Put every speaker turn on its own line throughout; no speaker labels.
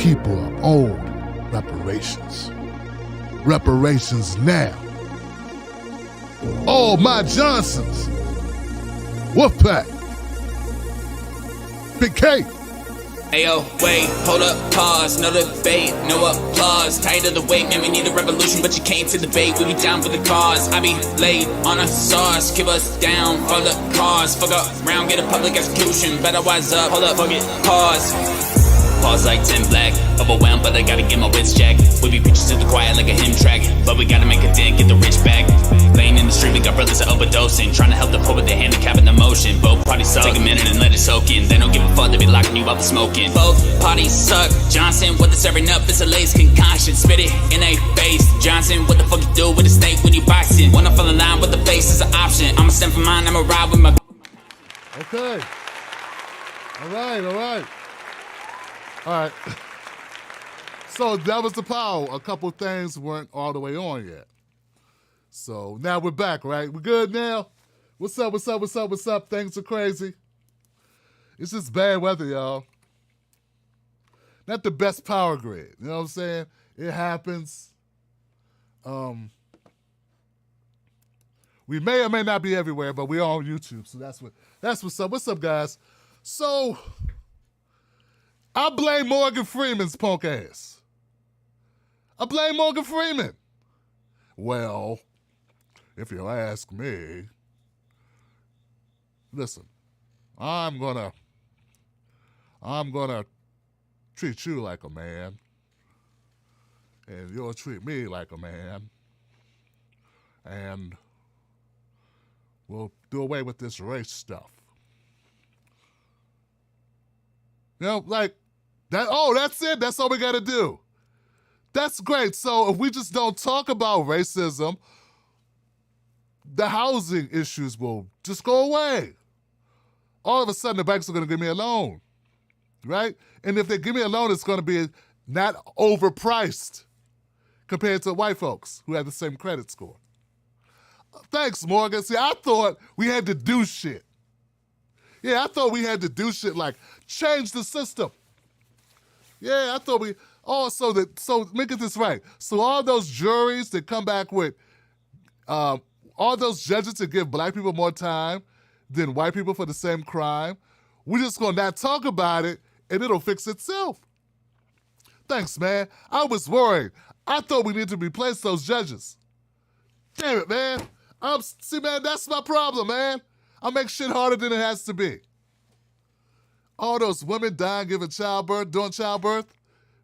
people are owed reparations. Reparations now. All my Johnsons. Wolfpack. Big K.
Ayo, wait, hold up, pause, no debate, no applause. Tired of the wait, man, we need a revolution, but you can't to debate. We be down for the cause. I be laid on a sauce, keep us down for the cause. Fuck up, round, get a public execution. Better wise up, hold up, fuck it, pause. Pause like 10 black, overwhelmed, but I gotta get my wits jacked. We be preaching to the quiet like a hymn track, but we gotta make a dent, get the rich back. Laying in the street, we got brothers that overdosing, trying to help the poor with their handicap and emotion. Both parties suck, take a minute and let it soak in. They don't give a fuck, they be locking you up and smoking. Both parties suck. Johnson, what the serving up is a lace concoction. Spit it in a face. Johnson, what the fuck you do with a snake when you boxing? Wanna fall in line with the face is an option. I'ma stand for mine, I'ma ride with my...
Okay. All right. All right. So that was the power. A couple things weren't all the way on yet. So now we're back, right? We're good now? What's up? Things are crazy. It's just bad weather, y'all. Not the best power grid. You know what I'm saying? It happens. We may or may not be everywhere, but we're on YouTube. So that's what's up. What's up, guys? So I blame Morgan Freeman's punk ass. I blame Morgan Freeman. Well, if you ask me, listen, I'm gonna treat you like a man, and you'll treat me like a man, and we'll do away with this race stuff. You know, like that. Oh, that's it. That's all we gotta do. That's great. So if we just don't talk about racism, the housing issues will just go away. All of a sudden, the banks are going to give me a loan, right? And if they give me a loan, it's going to be not overpriced compared to white folks who have the same credit score. Thanks, Morgan. See, I thought we had to do shit. Yeah, I thought we had to do shit like change the system. Yeah, I thought so make it this right. So all those juries that come back with, all those judges that give black people more time than white people for the same crime, we're just gonna not talk about it and it'll fix itself. Thanks, man. I was worried. I thought we needed to replace those judges. Damn it, man. See, man, that's my problem, man. I make shit harder than it has to be. All those women dying doing childbirth,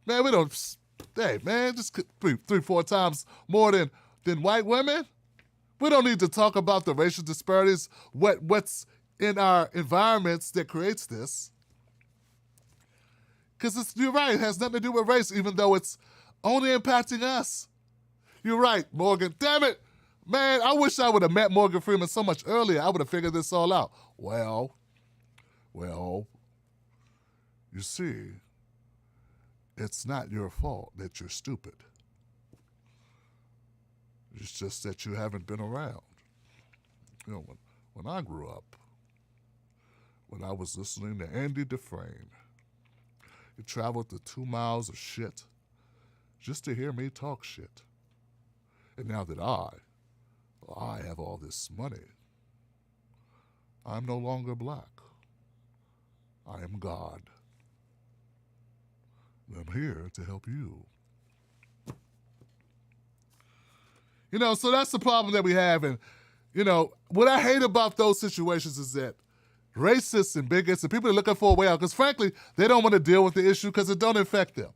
man, we don't, hey, man, just 3-4 times more than white women. We don't need to talk about the racial disparities, what's in our environments that creates this. Because you're right, it has nothing to do with race, even though it's only impacting us. You're right, Morgan. Damn it. Man, I wish I would have met Morgan Freeman so much earlier. I would have figured this all out. Well, you see, it's not your fault that you're stupid. It's just that you haven't been around. You know, when I grew up, when I was listening to Andy Dufresne, he traveled the 2 miles of shit just to hear me talk shit. And now that I have all this money, I'm no longer black. I am God. And I'm here to help you. You know, so that's the problem that we have. And, you know, what I hate about those situations is that racists and bigots and people are looking for a way out, because frankly, they don't want to deal with the issue because it don't affect them.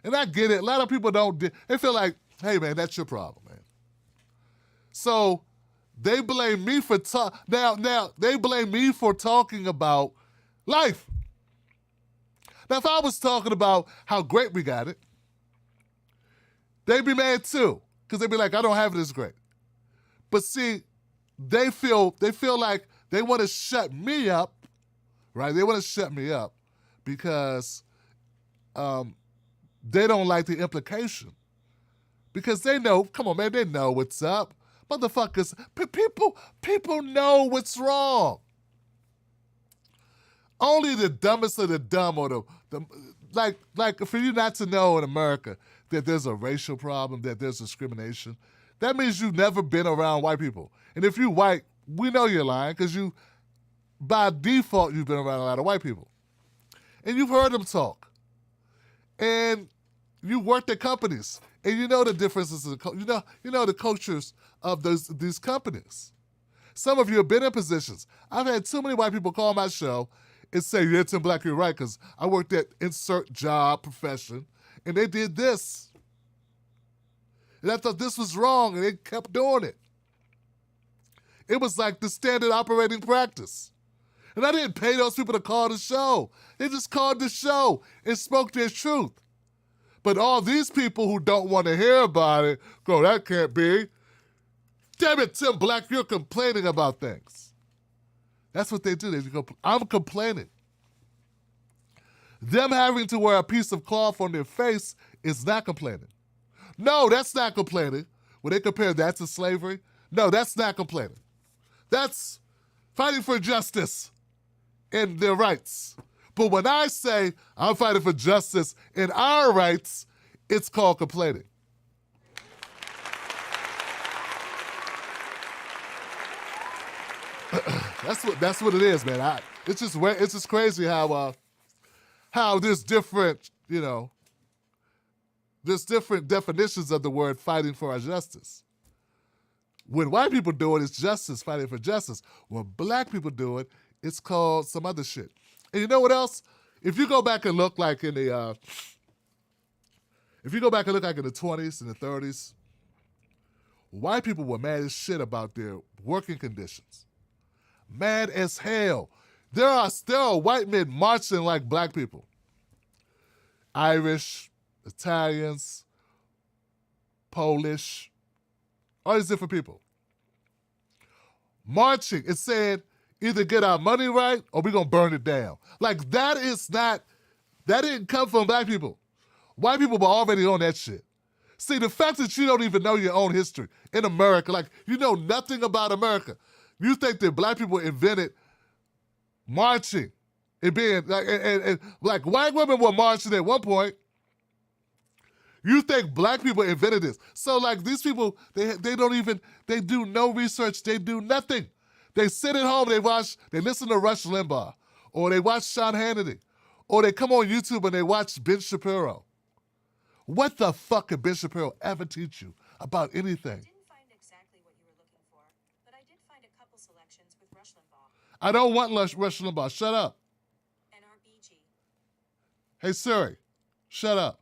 And I get it. A lot of people don't. They feel like, hey, man, that's your problem, man. So they blame me for now they blame me for talking about life. Now, if I was talking about how great we got it, they'd be mad too, because they'd be like, I don't have it as great. But see, they feel like they want to shut me up, right? They want to shut me up because they don't like the implication. Because they know, come on, man, they know what's up. Motherfuckers, people know what's wrong. Only the dumbest of the dumb or like for you not to know in America that there's a racial problem, that there's discrimination, that means you've never been around white people. And if you're white, we know you're lying because you, by default, you've been around a lot of white people. And you've heard them talk. And you worked at companies. And you know the differences, you know the cultures of these companies. Some of you have been in positions. I've had too many white people call my show and say, yeah, Tim Black, you're right, because I worked at insert job, profession, and they did this. And I thought this was wrong, and they kept doing it. It was like the standard operating practice. And I didn't pay those people to call the show. They just called the show and spoke their truth. But all these people who don't want to hear about it go, that can't be. Damn it, Tim Black, you're complaining about things. That's what they do. I'm complaining. Them having to wear a piece of cloth on their face is not complaining. No, that's not complaining. When they compare that to slavery, no, that's not complaining. That's fighting for justice and their rights. But when I say I'm fighting for justice and our rights, it's called complaining. That's what it is, man. It's just crazy how there's different, there's different definitions of the word fighting for our justice. When white people do it, it's justice, fighting for justice. When black people do it, it's called some other shit. And you know what else? If you go back and look like in the 20s and the 30s, white people were mad as shit about their working conditions. Mad as hell. There are white men marching like black people. Irish, Italians, Polish, all these different people. Marching and saying, either get our money right or we're going to burn it down. Like that didn't come from black people. White people were already on that shit. See, the fact that you don't even know your own history in America, like you know nothing about America. You think that black people invented marching and being like white women were marching at one point. You think black people invented this. So like these people, they do no research, they do nothing. They sit at home, they listen to Rush Limbaugh, or they watch Sean Hannity, or they come on YouTube and they watch Ben Shapiro. What the fuck could Ben Shapiro ever teach you about anything?
I didn't find exactly what you were looking for, but I did find a couple selections with Rush Limbaugh.
I don't want Rush Limbaugh. Shut up.
NRBG.
Hey Siri, shut up.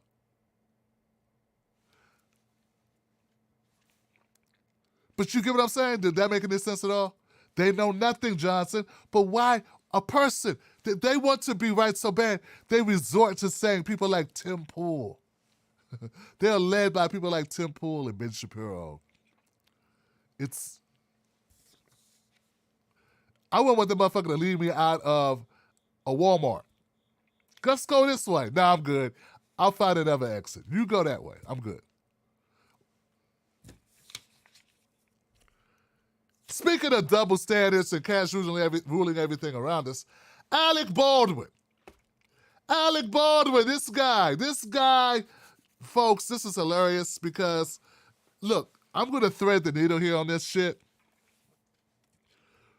But you get what I'm saying? Did that make any sense at all? They know nothing, Johnson. But why a person, they want to be right so bad, they resort to saying people like Tim Pool. They're led by people like Tim Pool and Ben Shapiro. I wouldn't want the motherfucker to leave me out of a Walmart. Let's go this way. Nah, I'm good. I'll find another exit. You go that way. I'm good. Speaking of double standards and cash ruling everything around us, Alec Baldwin. Alec Baldwin, this guy, folks, this is hilarious because, look, I'm going to thread the needle here on this shit.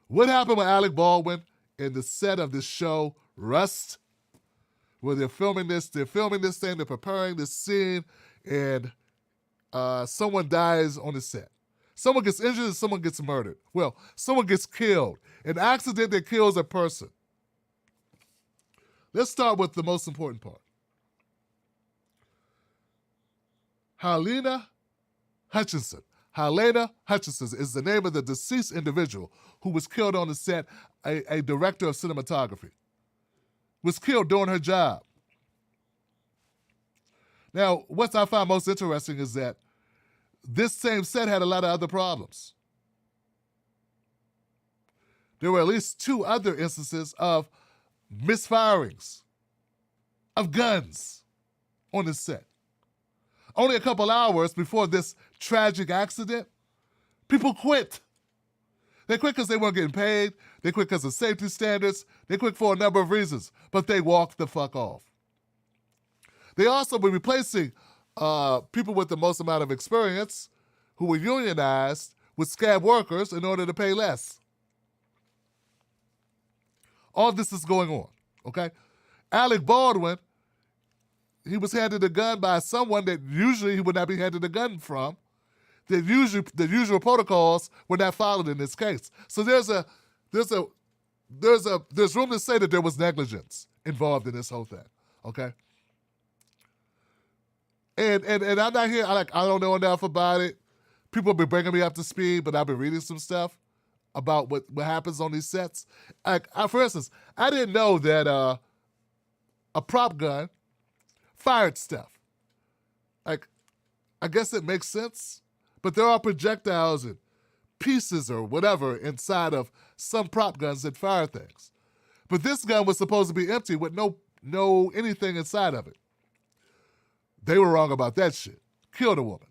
What happened with Alec Baldwin in the set of this show, Rust, where they're filming this thing, they're preparing this scene, and someone dies on the set. Someone gets injured and someone gets murdered. Well, someone gets killed. An accident that kills a person. Let's start with the most important part. Helena Hutchinson. Helena Hutchinson is the name of the deceased individual who was killed on the set, a director of cinematography. Was killed doing her job. Now, what I find most interesting is that this same set had a lot of other problems. There were at least 2 other instances of misfirings of guns on the set. Only a couple hours before this tragic accident, people quit. They quit because they weren't getting paid. They quit because of safety standards. They quit for a number of reasons, but they walked the fuck off. They also were replacing people with the most amount of experience who were unionized with scab workers in order to pay less. All this is going on, okay? Alec Baldwin, he was handed a gun by someone that usually he would not be handed a gun from. The usual protocols were not followed in this case. So there's room to say that there was negligence involved in this whole thing, okay? And I'm not here, I don't know enough about it. People have been bringing me up to speed, but I've been reading some stuff about what happens on these sets. For instance, I didn't know that a prop gun fired stuff. I guess it makes sense, but there are projectiles and pieces or whatever inside of some prop guns that fire things. But this gun was supposed to be empty with no anything inside of it. They were wrong about that shit. Killed a woman.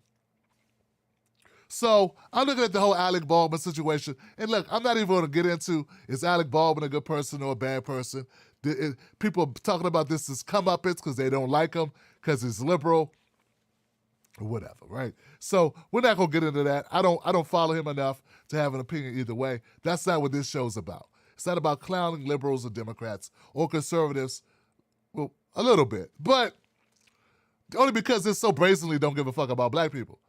So I'm looking at the whole Alec Baldwin situation. And look, I'm not even going to get into, is Alec Baldwin a good person or a bad person? People talking about this as comeuppance because they don't like him, because he's liberal, or whatever, right? So we're not going to get into that. I don't follow him enough to have an opinion either way. That's not what this show's about. It's not about clowning liberals or Democrats or conservatives. Well, a little bit. But only because they so brazenly don't give a fuck about black people.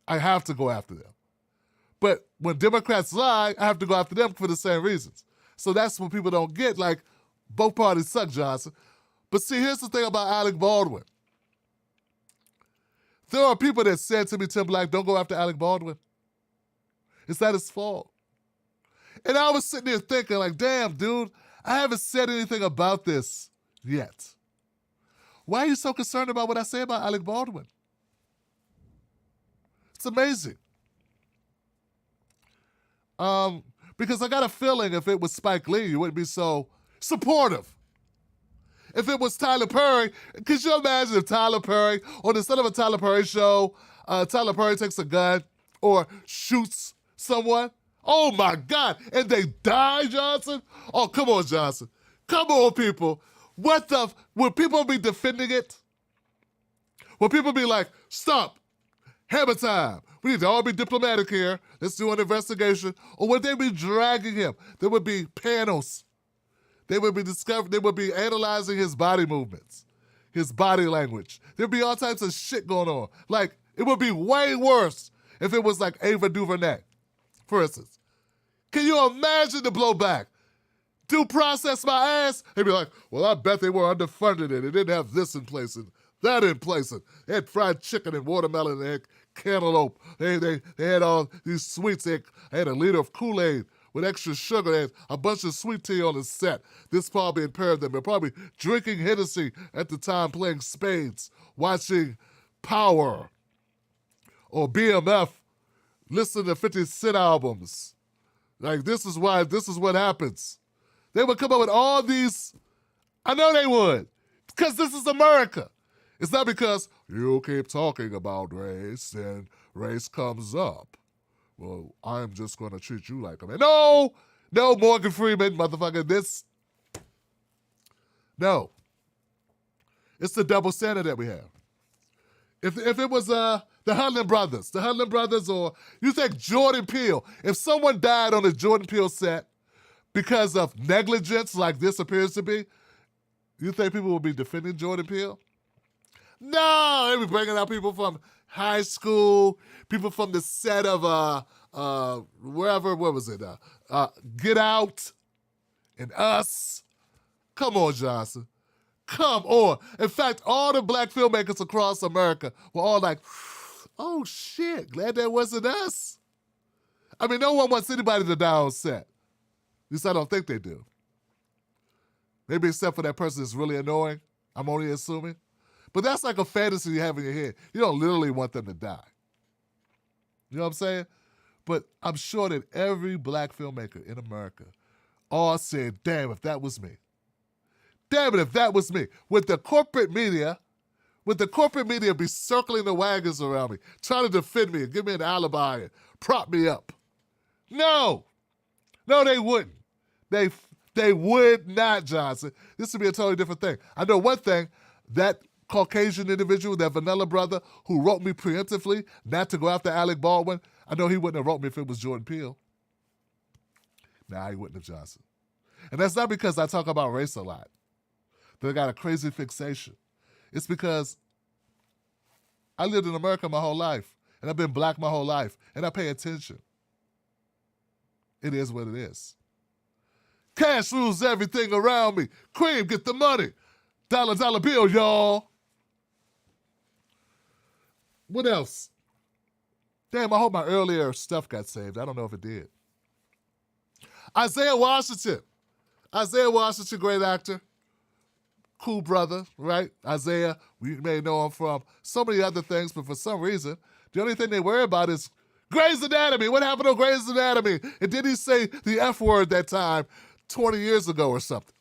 I have to go after them. But when Democrats lie, I have to go after them for the same reasons. So that's what people don't get. Like, both parties suck, Johnson. But see, here's the thing about Alec Baldwin. There are people that said to me, Tim Black, don't go after Alec Baldwin. It's not his fault. And I was sitting there thinking, like, damn, dude, I haven't said anything about this yet. Why are you so concerned about what I say about Alec Baldwin? It's amazing. Because I got a feeling if it was Spike Lee, you wouldn't be so supportive. If it was Tyler Perry, could you imagine if Tyler Perry, or instead of a Tyler Perry show, Tyler Perry takes a gun or shoots someone? Oh my God, and they die, Johnson? Oh, come on, Johnson. Come on, people. Would people be defending it? Would people be like, stop, hammer time. We need to all be diplomatic here. Let's do an investigation. Or would they be dragging him? There would be panels. They would be analyzing his body movements, his body language. There'd be all types of shit going on. Like, it would be way worse if it was like Ava DuVernay, for instance. Can you imagine the blowback? Due process my ass? They'd be like, well, I bet they were underfunded and they didn't have this in place and that in place. And they had fried chicken and watermelon and they had cantaloupe. They had all these sweets. They had a liter of Kool-Aid with extra sugar. They had a bunch of sweet tea on the set. This probably impaired them. They're probably drinking Hennessy at the time, playing spades, watching Power or BMF, listening to 50 Cent albums. Like, this is what happens. They would come up with all these. I know they would, because this is America. It's not because you keep talking about race and race comes up. Well, I'm just going to treat you like a man. No, Morgan Freeman, motherfucker, no. It's the double standard that we have. If it was the Hudlin brothers, or you think Jordan Peele, if someone died on the Jordan Peele set because of negligence like this appears to be, you think people would be defending Jordan Peele? No, they'd be bringing out people from high school, people from the set of wherever, what was it? Get Out and Us. Come on, Johnson. Come on. In fact, all the black filmmakers across America were all like, oh shit, glad that wasn't us. I mean, no one wants anybody to die on set. At least I don't think they do. Maybe except for that person that's really annoying. I'm only assuming. But that's like a fantasy you have in your head. You don't literally want them to die. You know what I'm saying? But I'm sure that every black filmmaker in America all said, damn, if that was me. Damn it, if that was me. Would the corporate media be circling the wagons around me, trying to defend me and give me an alibi and prop me up? No, they wouldn't. They would not, Johnson. This would be a totally different thing. I know one thing, that Caucasian individual, that vanilla brother who wrote me preemptively not to go after Alec Baldwin, I know he wouldn't have wrote me if it was Jordan Peele. Nah, he wouldn't have, Johnson. And that's not because I talk about race a lot. They got a crazy fixation. It's because I lived in America my whole life, and I've been black my whole life, and I pay attention. It is what it is. Cash rules everything around me. Cream, get the money. Dollar, dollar bill, y'all. What else? Damn, I hope my earlier stuff got saved. I don't know if it did. Isaiah Washington. Isaiah Washington, great actor. Cool brother, right? Isaiah, we may know him from so many other things, but for some reason, the only thing they worry about is Grey's Anatomy. What happened on Grey's Anatomy? And did he say the F word that time 20 years ago or something?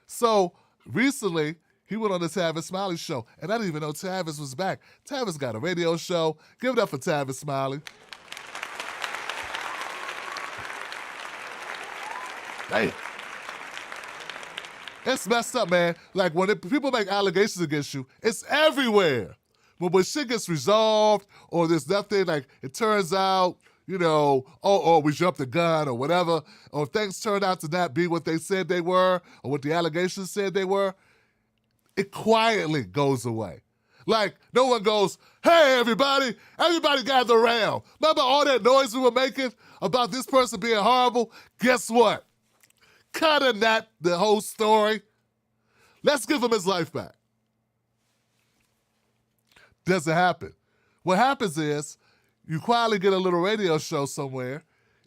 So recently, he went on the Tavis Smiley show, and I didn't even know Tavis was back. Tavis got a radio show. Give it up for Tavis Smiley. Damn. It's messed up, man. Like, when people make allegations against you, it's everywhere. But when shit gets resolved, or there's nothing, like, it turns out, you know, we jumped the gun or whatever, or things turned out to not be what they said they were, or what the allegations said they were, it quietly goes away. Like, no one goes, hey, everybody gather around. Remember all that noise we were making about this person being horrible? Guess what? Cutting that, the whole story. Let's give him his life back. Doesn't happen. What happens is you quietly get a little radio show somewhere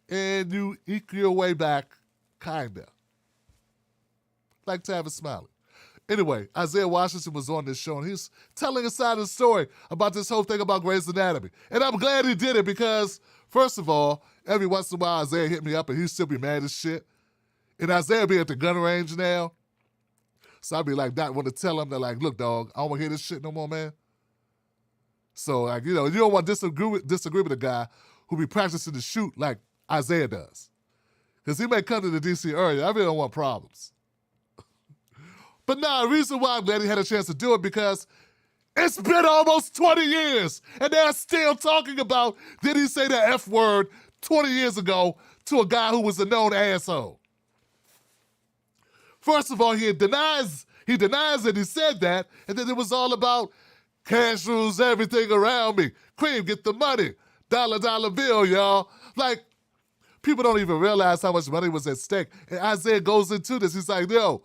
and you eke your way back, kinda. Like Tavis Smiley. Anyway, Isaiah Washington was on this show and he's telling a side of the story about this whole thing about Grey's Anatomy. And I'm glad he did it because, first of all, every once in a while Isaiah hit me up and he'd still be mad as shit. And Isaiah be at the gun range now. So I'd be like, not want to tell him, they're like, look, dog, I don't want to hear this shit no more, man. So, like, you know, you don't want to disagree with a guy who be practicing to shoot like Isaiah does. Because he may come to the D.C. area. I really don't want problems. But nah, the reason why I'm glad he had a chance to do it because it's been almost 20 years and they're still talking about, did he say the F word 20 years ago to a guy who was a known asshole? First of all, he denies that he said that, and then it was all about cash rules everything around me. Cream, get the money. Dollar, dollar bill, y'all. Like, people don't even realize how much money was at stake. And Isaiah goes into this. He's like, yo,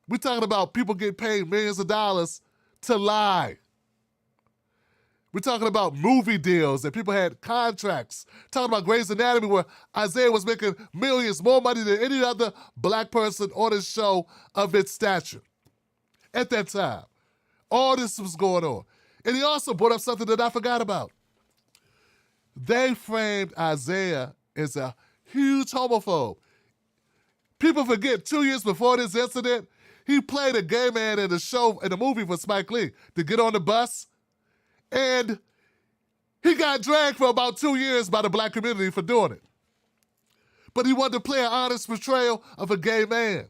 we're talking about people getting paid millions of dollars to lie. We're talking about movie deals and people had contracts. Talking about Grey's Anatomy where Isaiah was making millions, more money than any other black person on his show of its stature at that time. All this was going on. And he also brought up something that I forgot about. They framed Isaiah as a huge homophobe. People forget 2 years before this incident, he played a gay man in a movie for Spike Lee, To Get on the Bus. And he got dragged for about 2 years by the black community for doing it. But he wanted to play an honest portrayal of a gay man.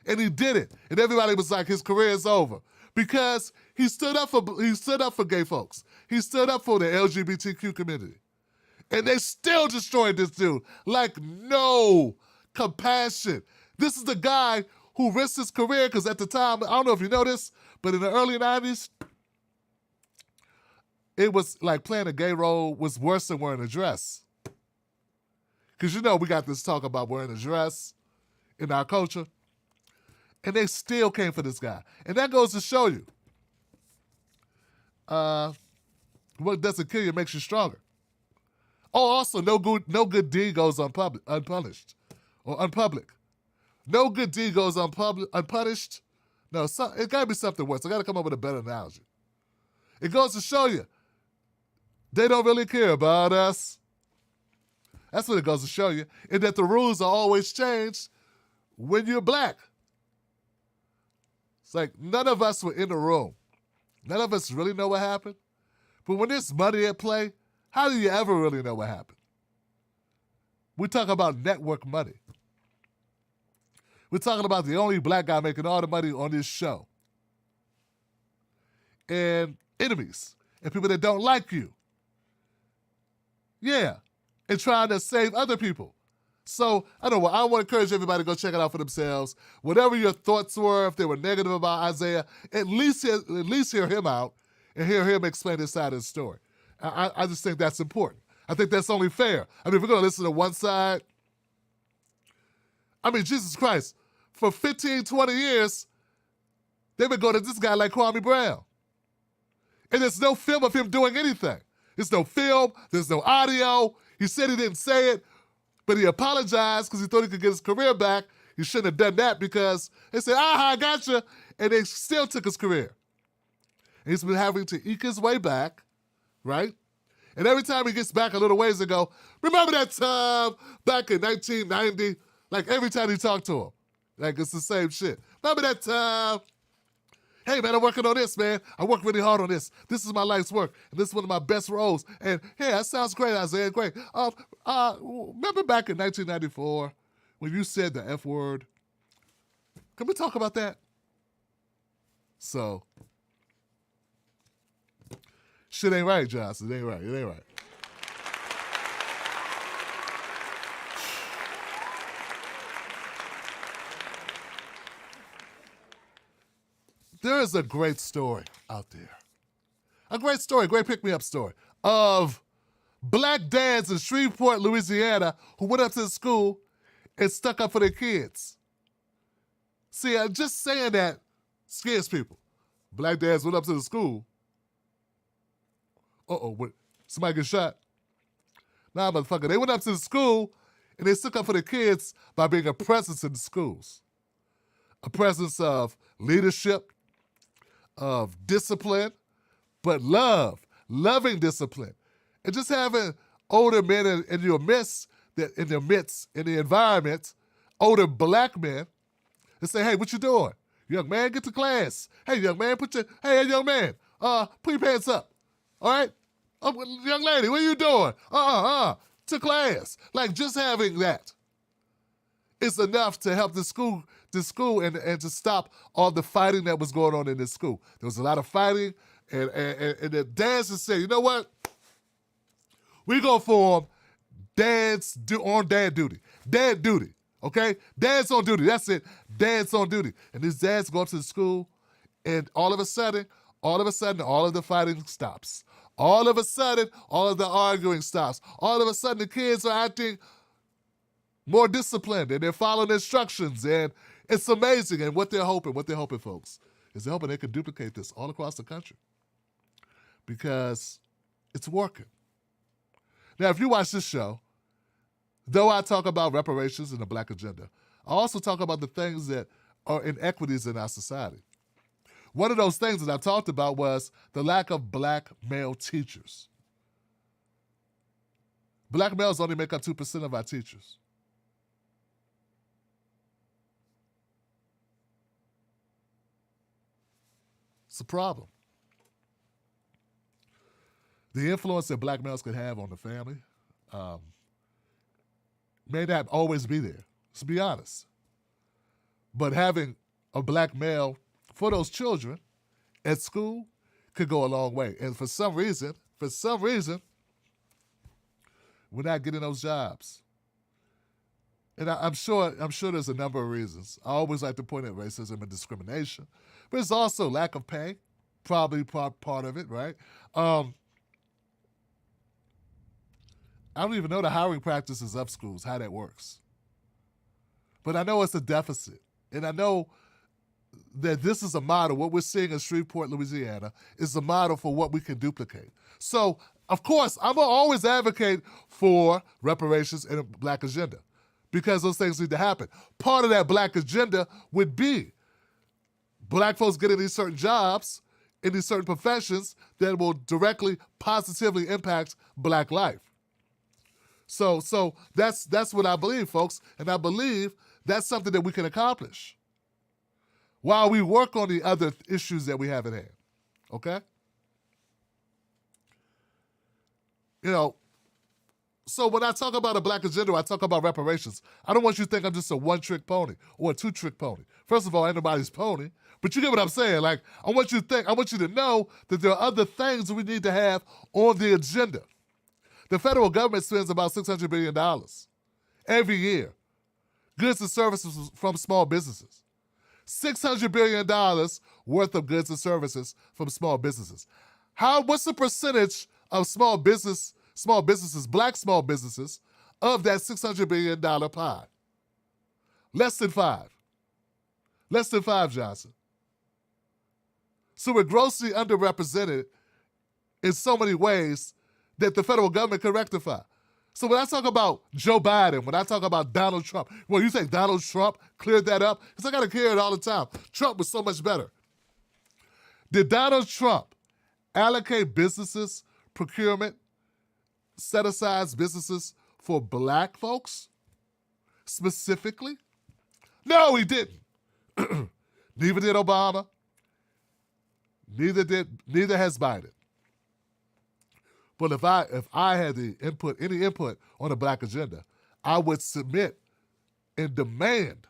And he did it. And everybody was like, his career is over. Because he stood up for gay folks. He stood up for the LGBTQ community. And they still destroyed this dude. Like, no compassion. This is the guy who risked his career because at the time, I don't know if you know this, but in the early 90s, it was like playing a gay role was worse than wearing a dress. Because you know we got this talk about wearing a dress in our culture. And they still came for this guy. And that goes to show you, what doesn't kill you makes you stronger. Oh, also, no good deed goes unpunished or unpublic. No good deed goes unpunished. No, it got to be something worse. I got to come up with a better analogy. It goes to show you, they don't really care about us. That's what it goes to show you. And that the rules are always changed when you're black. It's like none of us were in the room. None of us really know what happened. But when there's money at play, how do you ever really know what happened? We talk about network money. We're talking about the only black guy making all the money on this show. and enemies and people that don't like you. Yeah, and trying to save other people. So, I don't know, I want to encourage everybody to go check it out for themselves. Whatever your thoughts were, if they were negative about Isaiah, at least hear him out and hear him explain his side of the story. I just think that's important. I think that's only fair. I mean, if we're going to listen to one side, I mean, Jesus Christ, for 15, 20 years, they've been going to this guy like Kwame Brown. And there's no film of him doing anything. There's no film, there's no audio. He said he didn't say it, but he apologized because he thought he could get his career back. He shouldn't have done that because they said, I gotcha, and they still took his career. And he's been having to eke his way back, right? And every time he gets back a little ways ago, remember that time back in 1990? Like every time he talked to him, like it's the same shit. Remember that time? Hey man, I'm working on this, man. I work really hard on this. This is my life's work, and this is one of my best roles. And hey, that sounds great, Isaiah, great. Remember back in 1994 when you said the F word? Can we talk about that? So, shit ain't right, Johnson. It ain't right. It ain't right. There is a great story out there. A great story, great pick-me-up story of black dads in Shreveport, Louisiana who went up to the school and stuck up for their kids. See, I'm just saying that scares people. Black dads went up to the school. What? Somebody get shot? Nah, motherfucker. They went up to the school and they stuck up for their kids by being a presence in the schools. A presence of leadership, of discipline, but loving discipline. And just having older men in your midst, in the environment, older black men, and say, hey, what you doing? Young man, get to class. Hey, young man, hey, young man, put your pants up. All right? Young lady, what are you doing? To class. Like, just having that is enough to help the school and to stop all the fighting that was going on in this school. There was a lot of fighting, and the dads just said, you know what? We go for dads on dad duty. Dad duty, okay? Dads on duty, that's it. Dads on duty. And these dads go up to the school, and all of a sudden, all of the fighting stops. All of a sudden, all of the arguing stops. All of a sudden, the kids are acting more disciplined, and they're following instructions, and it's amazing. And what they're hoping, folks, is they're hoping they can duplicate this all across the country because it's working. Now, if you watch this show, though I talk about reparations and the black agenda, I also talk about the things that are inequities in our society. One of those things that I talked about was the lack of black male teachers. Black males only make up 2% of our teachers. It's a problem. The influence that black males could have on the family may not always be there, let's be honest. But having a black male for those children at school could go a long way. And for some reason, we're not getting those jobs. And I'm sure there's a number of reasons. I always like to point at racism and discrimination, but it's also lack of pay, probably part of it, right? I don't even know the hiring practices of schools, how that works. But I know it's a deficit. And I know that this is a model. What we're seeing in Shreveport, Louisiana, is a model for what we can duplicate. So, of course, I'm going to always advocate for reparations and a black agenda because those things need to happen. Part of that black agenda would be black folks getting these certain jobs in these certain professions that will directly, positively impact black life. So that's what I believe, folks, and I believe that's something that we can accomplish while we work on the other issues that we have at hand, okay? You know, So when I talk about a black agenda, I talk about reparations. I don't want you to think I'm just a one-trick pony or a two-trick pony. First of all, ain't nobody's pony, but you get what I'm saying. Like, I want you to know that there are other things that we need to have on the agenda. The federal government spends about $600 billion every year, goods and services from small businesses. $600 billion worth of goods and services from small businesses. What's the percentage of small businesses, black small businesses, of that $600 billion pie? Less than 5. Less than 5, Johnson. So we're grossly underrepresented in so many ways that the federal government can rectify. So when I talk about Joe Biden, when I talk about Donald Trump, well, you think Donald Trump cleared that up? Because I got to clear it all the time. Trump was so much better. Did Donald Trump allocate businesses, procurement, set aside businesses for black folks specifically? No, he didn't. Neither did Obama. Neither has Biden. But if I had any input on the black agenda, I would submit and demand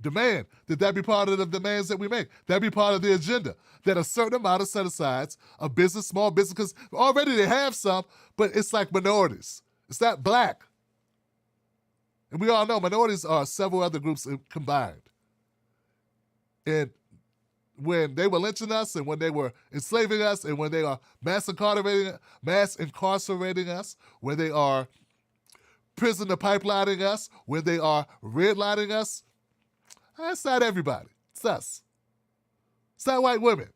that be part of the demands that we make. That be part of the agenda. That a certain amount of set-asides of business, small business, because already they have some, but it's like minorities. It's not black. And we all know minorities are several other groups combined. And when they were lynching us and when they were enslaving us and when they are mass incarcerating us, when they are prisoner pipelining us, when they are redlining us, that's not everybody. It's us. It's not white women.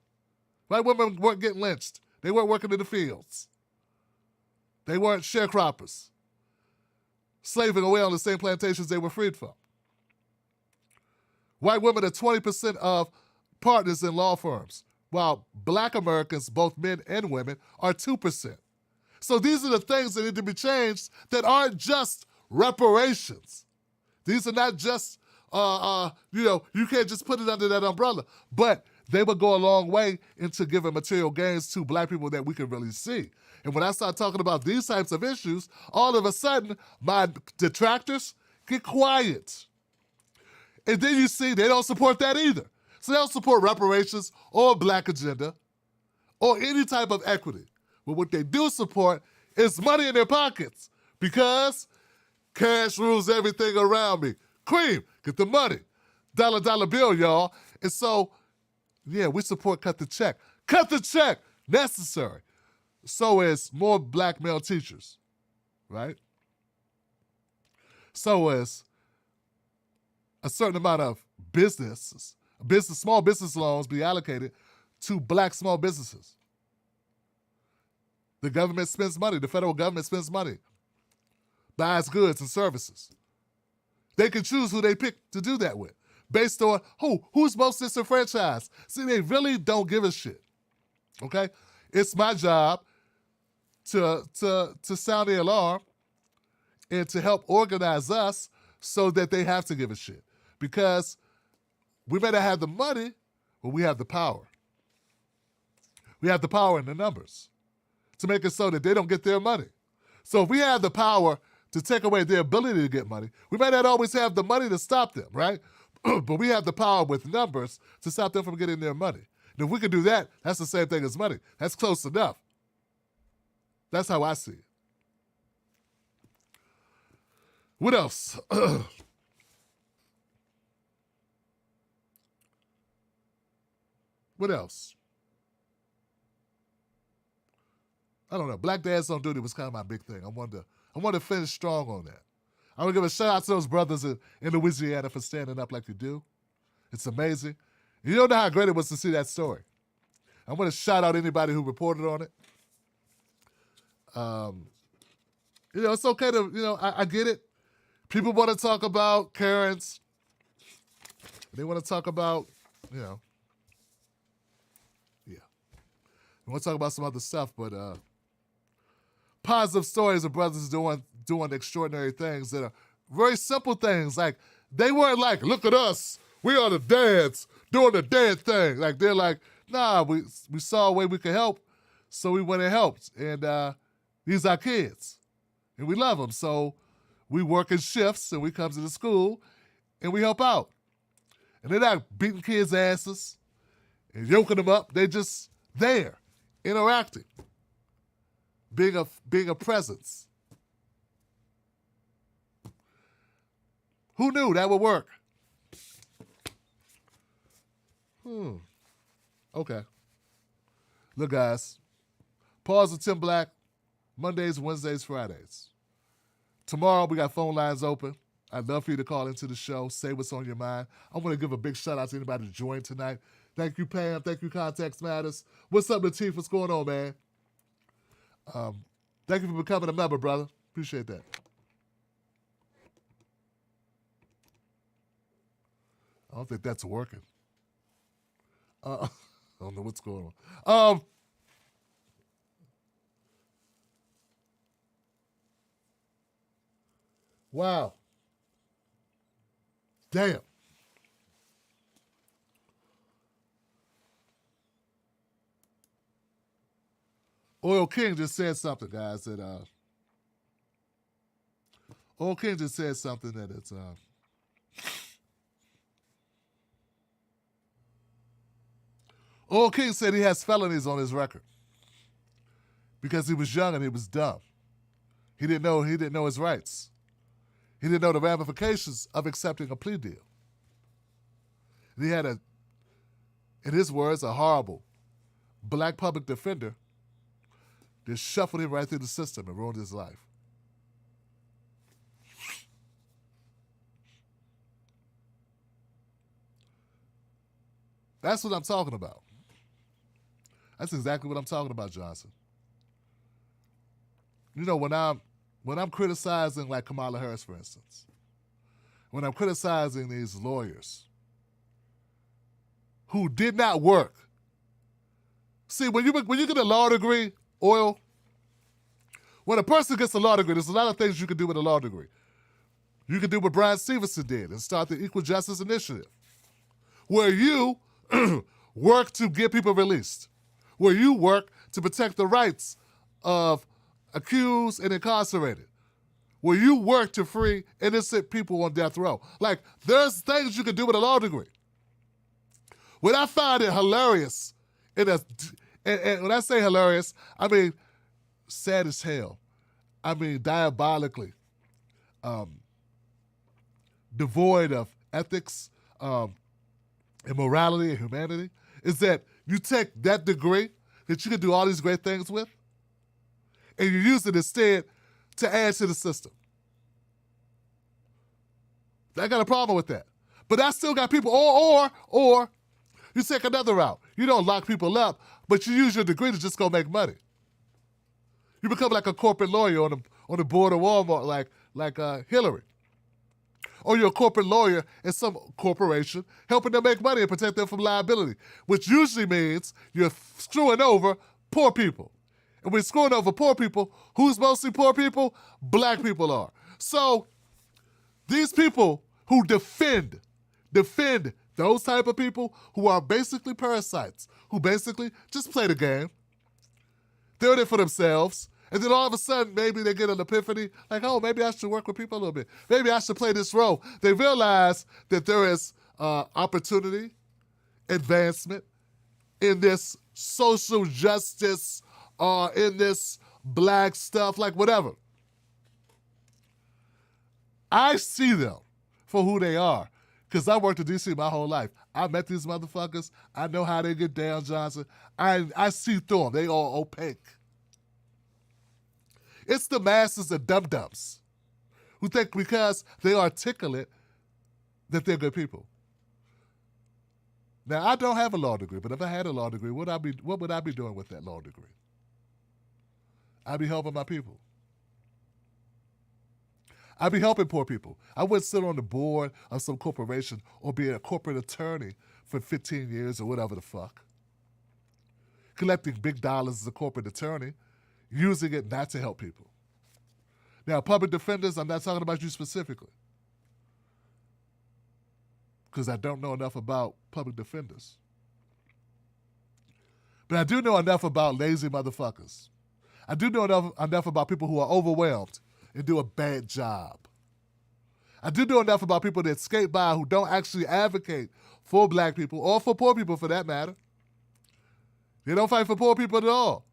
White women weren't getting lynched. They weren't working in the fields. They weren't sharecroppers, slaving away on the same plantations they were freed from. White women are 20% of partners in law firms, while black Americans, both men and women, are 2%. So these are the things that need to be changed that aren't just reparations. These are not just, you can't just put it under that umbrella, but they would go a long way into giving material gains to black people that we can really see. And when I start talking about these types of issues, all of a sudden, my detractors get quiet. And then you see they don't support that either. So they don't support reparations or black agenda or any type of equity. But what they do support is money in their pockets because cash rules everything around me. Cream, get the money. Dollar bill, y'all. And so, yeah, we support cut the check. Cut the check, necessary. So is more black male teachers, right? So is a certain amount of small business loans be allocated to black small businesses. The government spends money. The federal government spends money, buys goods and services. They can choose who they pick to do that with based on who's most disenfranchised. See, they really don't give a shit, okay? It's my job to sound the alarm and to help organize us so that they have to give a shit. Because we may not have the money, but we have the power. We have the power in the numbers to make it so that they don't get their money. So if we have the power to take away their ability to get money, we may not always have the money to stop them, right? But we have the power with numbers to stop them from getting their money. And if we can do that, that's the same thing as money. That's close enough. That's how I see it. What else? What else? I don't know. Black Dads Don't Duty was kind of my big thing. I wanted to finish strong on that. I want to give a shout out to those brothers in Louisiana for standing up like you do. It's amazing. You don't know how great it was to see that story. I want to shout out anybody who reported on it. It's okay to, I get it. People want to talk about Karens. They want to talk about, yeah. We want to talk about some other stuff, but positive stories of brothers doing extraordinary things that are very simple things. Like, they weren't like, look at us, we are the dads doing the dad thing. Like, they're like, nah, we saw a way we could help, so we went and helped. And these are kids. And we love them. So we work in shifts and we come to the school and we help out. And they're not beating kids' asses and yoking them up. They're just there, interacting, being a presence. Who knew that would work? Okay. Look, guys. Pause with Tim Black. Mondays, Wednesdays, Fridays. Tomorrow, we got phone lines open. I'd love for you to call into the show. Say what's on your mind. I want to give a big shout out to anybody who joined tonight. Thank you, Pam. Thank you, Context Matters. What's up, Lateef? What's going on, man? Thank you for becoming a member, brother. Appreciate that. I don't think that's working. I don't know what's going on. Wow. Damn. Oil King just said something, guys, that Oil King just said something that it's Oil King said he has felonies on his record because he was young and he was dumb. He didn't know his rights. He didn't know the ramifications of accepting a plea deal. And he had in his words, a horrible black public defender that shuffled him right through the system and ruined his life. That's what I'm talking about. That's exactly what I'm talking about, Johnson. You know, when I'm criticizing, like Kamala Harris, for instance, when I'm criticizing these lawyers who did not work. See, when you get a law degree, Oil, when a person gets a law degree, there's a lot of things you can do with a law degree. You can do what Bryans Stevenson did and start the Equal Justice Initiative, where you work to get people released, where you work to protect the rights of accused and incarcerated, where you work to free innocent people on death row. Like, there's things you can do with a law degree. What I find it hilarious, and when I say hilarious, I mean sad as hell. I mean diabolically devoid of ethics, and morality and humanity, is that you take that degree that you can do all these great things with, and you use it instead to add to the system. I got a problem with that. But I still got people, or you take another route. You don't lock people up, but you use your degree to just go make money. You become like a corporate lawyer on the board of Walmart, like Hillary. Or you're a corporate lawyer in some corporation helping them make money and protect them from liability, which usually means you're screwing over poor people. And when you're screwing over poor people, who's mostly poor people? Black people are. So these people who defend those type of people who are basically parasites, who basically just play the game, they're in it for themselves, and then all of a sudden, maybe they get an epiphany, like, oh, maybe I should work with people a little bit. Maybe I should play this role. They realize that there is opportunity, advancement in this social justice, in this black stuff, like whatever. I see them for who they are, because I worked in D.C. my whole life. I met these motherfuckers. I know how they get down, Johnson. I see through them. They all opaque. It's the masses of dum-dums who think because they articulate that they're good people. Now, I don't have a law degree, but if I had a law degree, what would I be doing with that law degree? I'd be helping my people. I'd be helping poor people. I wouldn't sit on the board of some corporation or be a corporate attorney for 15 years or whatever the fuck, collecting big dollars as a corporate attorney, using it not to help people. Now, public defenders, I'm not talking about you specifically, because I don't know enough about public defenders. But I do know enough about lazy motherfuckers. I do know enough about people who are overwhelmed and do a bad job. I do know enough about people that skate by who don't actually advocate for black people or for poor people for that matter. They don't fight for poor people at all.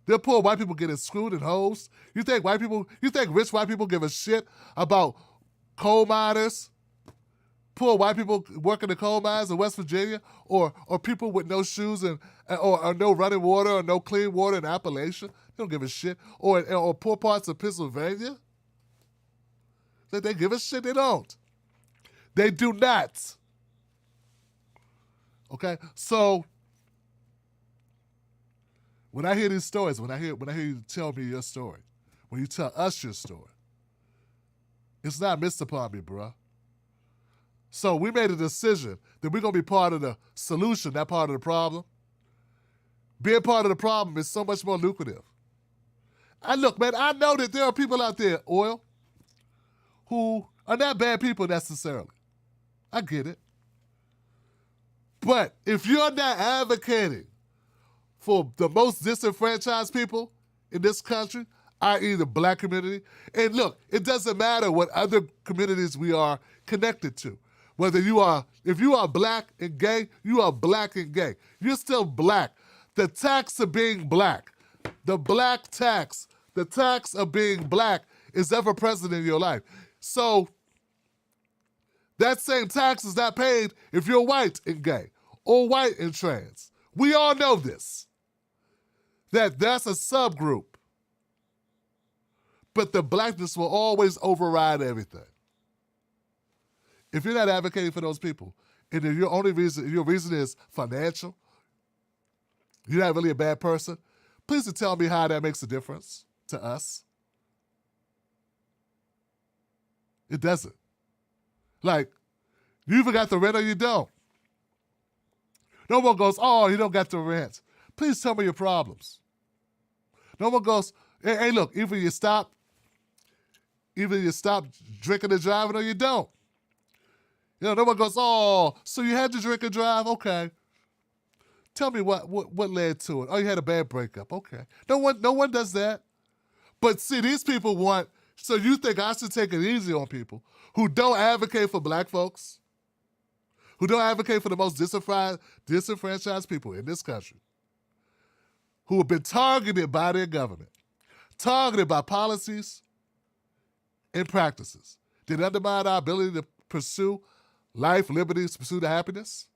They're poor white people getting screwed and hosed. You think rich white people give a shit about coal miners? Poor white people working the coal mines in West Virginia, or people with no shoes or no running water or no clean water in Appalachia? They don't give a shit. Or poor parts of Pennsylvania? They give a shit? They don't. They do not. Okay? So when I hear these stories, when I hear you tell me your story, when you tell us your story, it's not missed upon me, bruh. So we made a decision that we're going to be part of the solution, not part of the problem. Being part of the problem is so much more lucrative. And look, man, I know that there are people out there, Oil, who are not bad people necessarily. I get it. But if you're not advocating for the most disenfranchised people in this country, i.e. the black community, and look, it doesn't matter what other communities we are connected to. If you are black and gay, you are black and gay. You're still black. The tax of being black, the black tax, the tax of being black is ever present in your life. So that same tax is not paid if you're white and gay or white and trans. We all know this, that's a subgroup. But the blackness will always override everything. If you're not advocating for those people, and if your reason is financial, you're not really a bad person, please tell me how that makes a difference to us. It doesn't. Like, you either got the rent or you don't. No one goes, oh, you don't got the rent. Please tell me your problems. No one goes, hey, look, either you stop drinking and driving or you don't. You know, no one goes, oh, so you had to drink and drive? Okay. Tell me what led to it. Oh, you had a bad breakup. Okay. No one does that. But see, these people want, so you think I should take it easy on people who don't advocate for black folks, who don't advocate for the most disenfranchised people in this country, who have been targeted by their government, targeted by policies and practices that undermine our ability to pursue life, liberty, to pursue the happiness?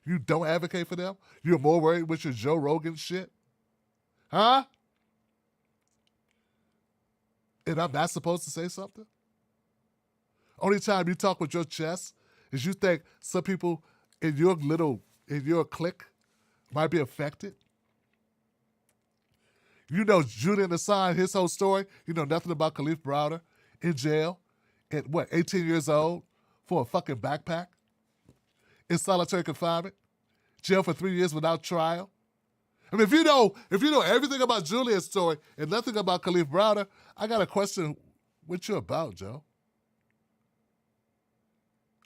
You don't advocate for them? You're more worried with your Joe Rogan shit? Huh? And I'm not supposed to say something? Only time you talk with your chest is you think some people in your clique might be affected? You know Julian Assange, his whole story, you know nothing about Khalif Browder in jail at 18 years old for a fucking backpack? In solitary confinement? Jail for 3 years without trial? I mean, if you know everything about Julian's story and nothing about Khalif Browder, I got a question what you about, Joe.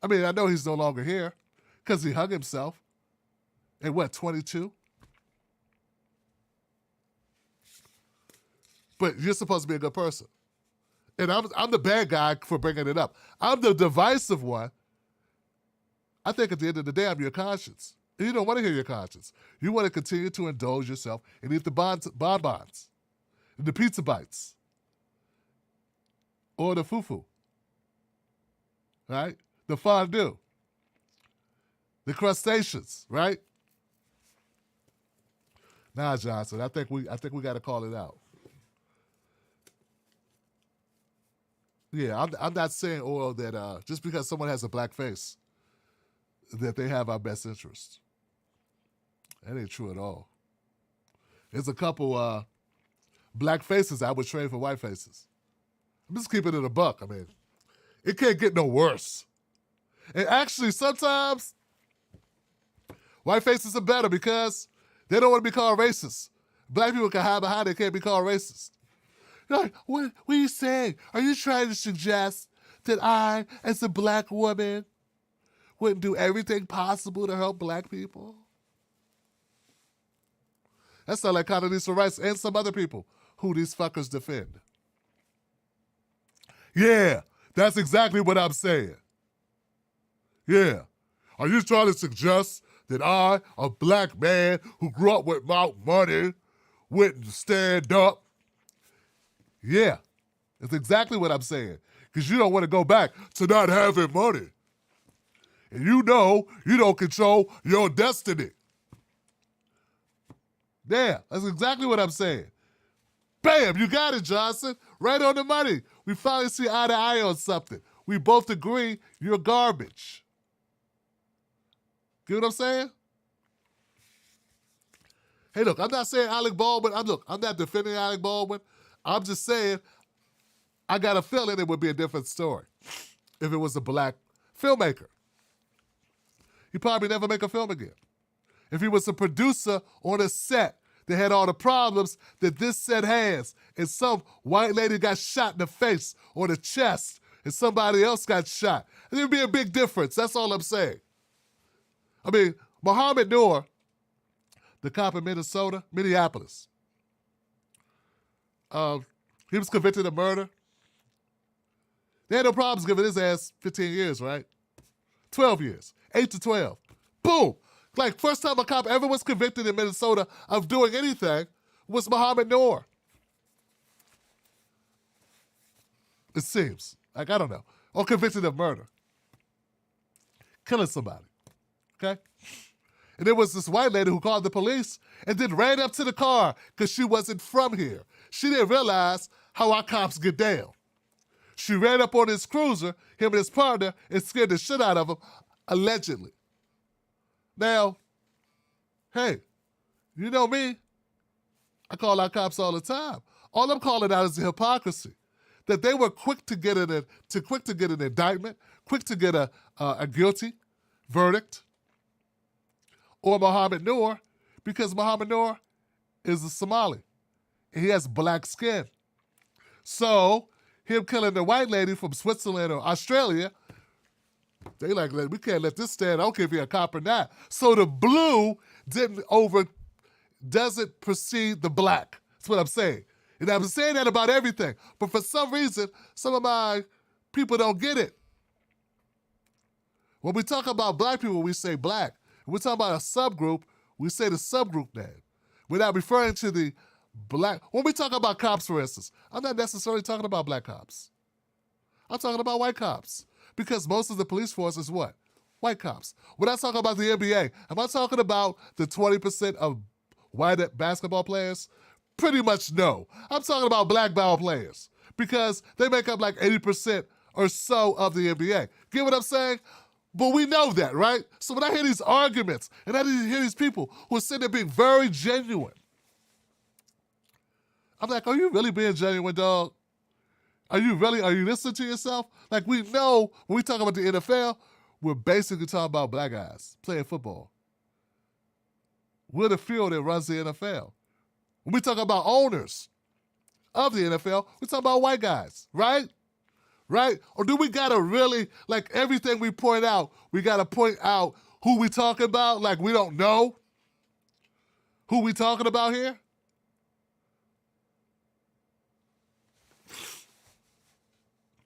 I mean, I know he's no longer here because he hung himself at 22? But you're supposed to be a good person. And I'm the bad guy for bringing it up. I'm the divisive one. I think at the end of the day, I'm your conscience. And you don't want to hear your conscience. You want to continue to indulge yourself and eat the bonbons, and the pizza bites, or the fufu, right? The fondue, the crustaceans, right? Nah, Johnson, I think we got to call it out. Yeah, I'm not saying, Oil, that just because someone has a black face, that they have our best interest. That ain't true at all. There's a couple black faces I would trade for white faces. I'm just keeping it a buck. I mean, it can't get no worse. And actually, sometimes white faces are better because they don't want to be called racist. Black people can hide behind they can't be called racist. Like, what are you saying? Are you trying to suggest that I, as a black woman, wouldn't do everything possible to help black people? That sounds like Condoleezza Rice and some other people who these fuckers defend. Yeah, that's exactly what I'm saying. Yeah. Are you trying to suggest that I, a black man who grew up without money, wouldn't stand up? Yeah, that's exactly what I'm saying. Because you don't want to go back to not having money. And you know you don't control your destiny. Yeah, that's exactly what I'm saying. Bam, you got it, Johnson. Right on the money. We finally see eye to eye on something. We both agree you're garbage. Get what I'm saying? Hey, look, I'm not saying Alec Baldwin. I'm not defending Alec Baldwin. I'm just saying I got a feeling it would be a different story if it was a black filmmaker. He'd probably never make a film again. If he was a producer on a set that had all the problems that this set has, and some white lady got shot in the face or the chest, and somebody else got shot, there'd be a big difference. That's all I'm saying. I mean, Muhammad Noor, the cop in Minneapolis, he was convicted of murder. They had no problems giving his ass 15 years, right? 12 years, 8 to 12. Boom. Like, first time a cop ever was convicted in Minnesota of doing anything was Muhammad Noor. It seems. Like, I don't know. Or convicted of murder. Killing somebody. Okay? And there was this white lady who called the police and then ran up to the car because she wasn't from here. She didn't realize how our cops get down. She ran up on his cruiser, him and his partner, and scared the shit out of him, allegedly. Now, hey, you know me. I call out cops all the time. All I'm calling out is the hypocrisy. That they were quick to get an indictment, quick to get a guilty verdict, or Muhammad Noor, because Muhammad Noor is a Somali. And he has black skin. So, him killing the white lady from Switzerland or Australia, they like, we can't let this stand. I don't care if you're a cop or not. So the blue doesn't precede the black. That's what I'm saying. And I'm saying that about everything. But for some reason, some of my people don't get it. When we talk about black people, we say black. When we talk about a subgroup, we say the subgroup name. We're not referring to the black. When we talk about cops, for instance, I'm not necessarily talking about black cops. I'm talking about white cops. Because most of the police force is what? White cops. When I talk about the NBA, am I talking about the 20% of white basketball players? Pretty much no. I'm talking about black ball players because they make up like 80% or so of the NBA. Get what I'm saying? But we know that, right? So when I hear these arguments and I hear these people who are sitting there being very genuine, I'm like, are you really being genuine, dog? Are you listening to yourself? Like, we know when we talk about the NFL, we're basically talking about black guys playing football. We're the field that runs the NFL. When we talk about owners of the NFL, we talk about white guys, right? Right? Or do we gotta really, like everything we point out, we gotta point out who we talking about? Like we don't know who we talking about here?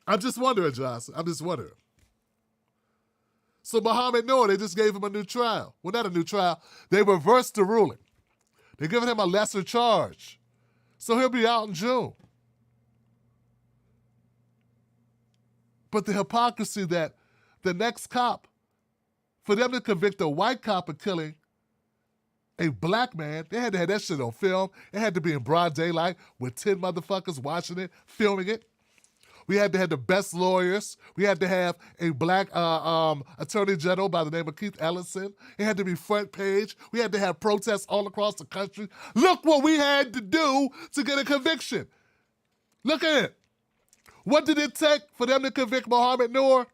I'm just wondering, Johnson. I'm just wondering. So Muhammad Noor, they just gave him a new trial. Well, not a new trial. They reversed the ruling. They're giving him a lesser charge. So he'll be out in June. But the hypocrisy that the next cop, for them to convict a white cop of killing a black man, they had to have that shit on film. It had to be in broad daylight with 10 motherfuckers watching it, filming it. We had to have the best lawyers. We had to have a black attorney general by the name of Keith Ellison. It had to be front page. We had to have protests all across the country. Look what we had to do to get a conviction. Look at it. What did it take for them to convict Muhammad Noor?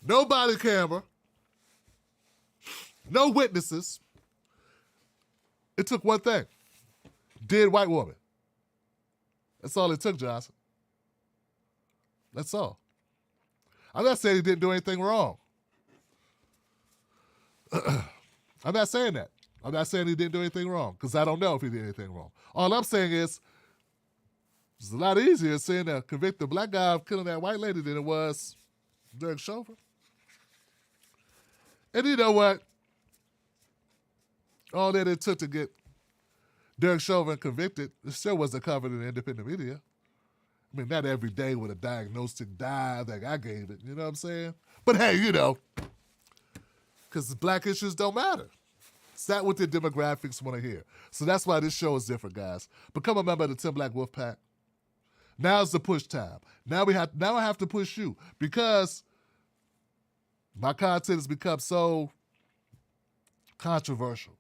No body camera. No witnesses. It took one thing. Dead white woman. That's all it took, Johnson. That's all. I'm not saying he didn't do anything wrong. I'm not saying that. I'm not saying he didn't do anything wrong because I don't know if he did anything wrong. All I'm saying is It's a lot easier seeing a convicted black guy of killing that white lady than it was Derek Chauvin. And you know what? All that it took to get Derek Chauvin convicted, it still wasn't covered in the independent media. I mean, not every day with a diagnostic dive like I gave it, you know what I'm saying? But hey, you know, because black issues don't matter. It's not what the demographics want to hear. So that's why this show is different, guys. Become a member of the Tim Black Wolf Pack. Now's the push time. Now I have to push you because my content has become so controversial.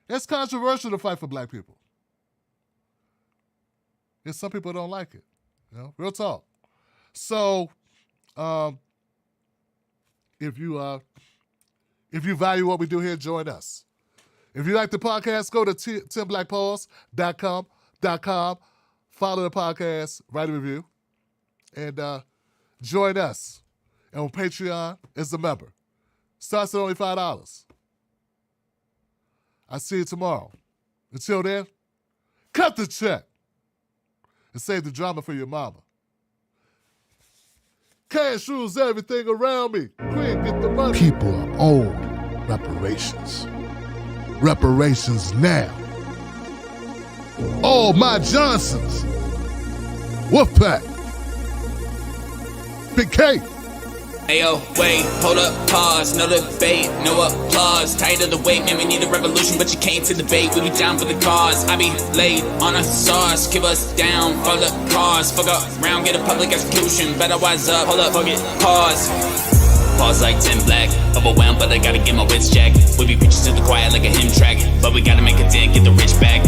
It's controversial to fight for black people. And some people don't like it. You know, real talk. So, if you value what we do here, join us. If you like the podcast, go to timblackpause.com. Follow the podcast, write a review, and join us. And on Patreon as a member. Starts at only $5. I'll see you tomorrow. Until then, cut the check and save the drama for your mama. Cash rules everything around me. Quick, get the money. People are owed reparations. Reparations now. All my Johnsons. Wolfpack. Big K.
Ayo, wait, hold up, pause, no debate, no applause. Tired of the wait, man, we need a revolution, but you came to debate. We be down for the cause. I be laid on a sauce, keep us down for the cause. Fuck up, round, get a public execution. Better wise up, hold up, fuck it, pause. Pause like Tim Black, overwhelmed, but I gotta get my wits checked. We be preaching to the quiet like a hymn track, but we gotta make a dent, get the rich back.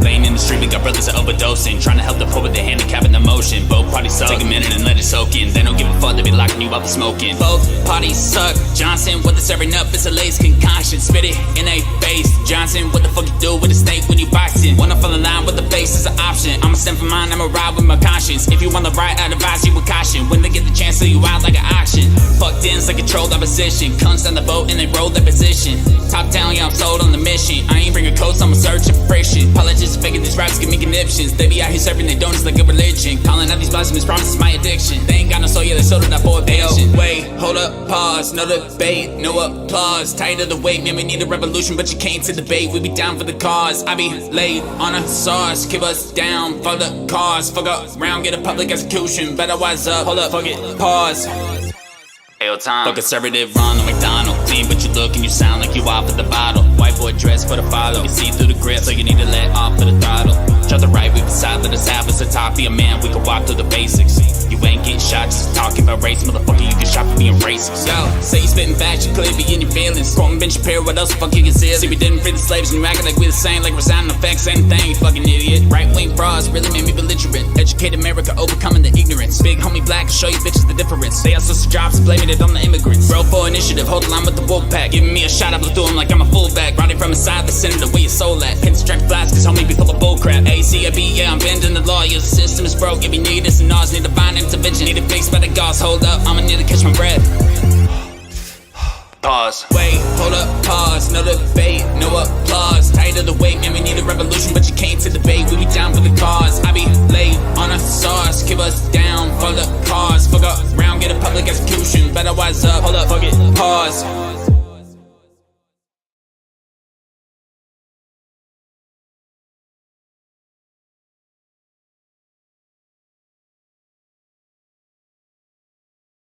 Laying in the street, we got brothers that overdosing, trying to help the poor with their handicap and emotion. Both parties suck, take a minute and let it soak in. They don't give a fuck, they be locking you up and smoking. Both parties suck. Johnson, what the serving up is a lace concoction. Spit it in a face. Johnson, what the fuck you do with a snake when you boxing? Wanna fall in line with the base is an option. I'ma stand for mine, I'ma ride with my conscience. If you want the right, I'd advise you with caution. When they get the chance, sell you out like an auction. Fucked in, like controlled opposition. Cunts down the boat and they roll their position. Top down, yeah, I'm sold on the mission. I ain't bringing coats, I'm searching for friction. Apologists faking these raps give me conniptions. They be out here serving their donuts like a religion. Calling out these blasphemous promises my addiction. They ain't got no soul, yeah, they sold it out for a pension. Wait, hold up, pause, no debate, no applause. Tired of the wait, man, we need a revolution, but you came to debate. We be down for the cause. I be laid on a sauce, keep us down for the cause. Fuck up, round, get a public execution. Better wise up, hold up, fuck it, pause. Ayo, time. Fuck conservative, run on McDonald. Clean, but you look and you sound like you off at the bottle. White boy dress for the follow. You can see through the grip, so you need to let off of the throttle. Try the right, we beside, let us have us a top. Be a man, we can walk through the basics. You ain't getting shot, just talking about race. Motherfucker, you get shot for being racist. Yo, say you spitting facts, you clearly be in your feelings. Quoting Ben Shapiro, what else the fuck you conceal? See, we didn't free the slaves, and you acting like we the same. Like we're signing effects, same thing, you fucking idiot. Right-wing frauds really made me belligerent. Educate America, overcoming the ignorance. Big homie black, show you bitches the difference. They also jobs and blaming it on the immigrants. Bro for initiative, hold the line with the wolf pack. Giving me a shot, I blew through him like I'm a fullback. Riding from inside the center, the way your soul at. Pin strength blast, cause homie be full of bullcrap. ACAB, yeah, I'm bending the law. Yeah, the system is broke. If you need this and ours, need divine intervention. Need a fix by the gods, hold up, I'ma need to catch my breath. Pause. Wait, hold up, pause, no debate, no applause. Tired of the wait, man, we need a revolution, but you came to debate. We be down for the cause. I be laid on a sauce, keep us down for the cause. Fuck up, round, get a public execution. Better wise up, hold up, fuck it, pause.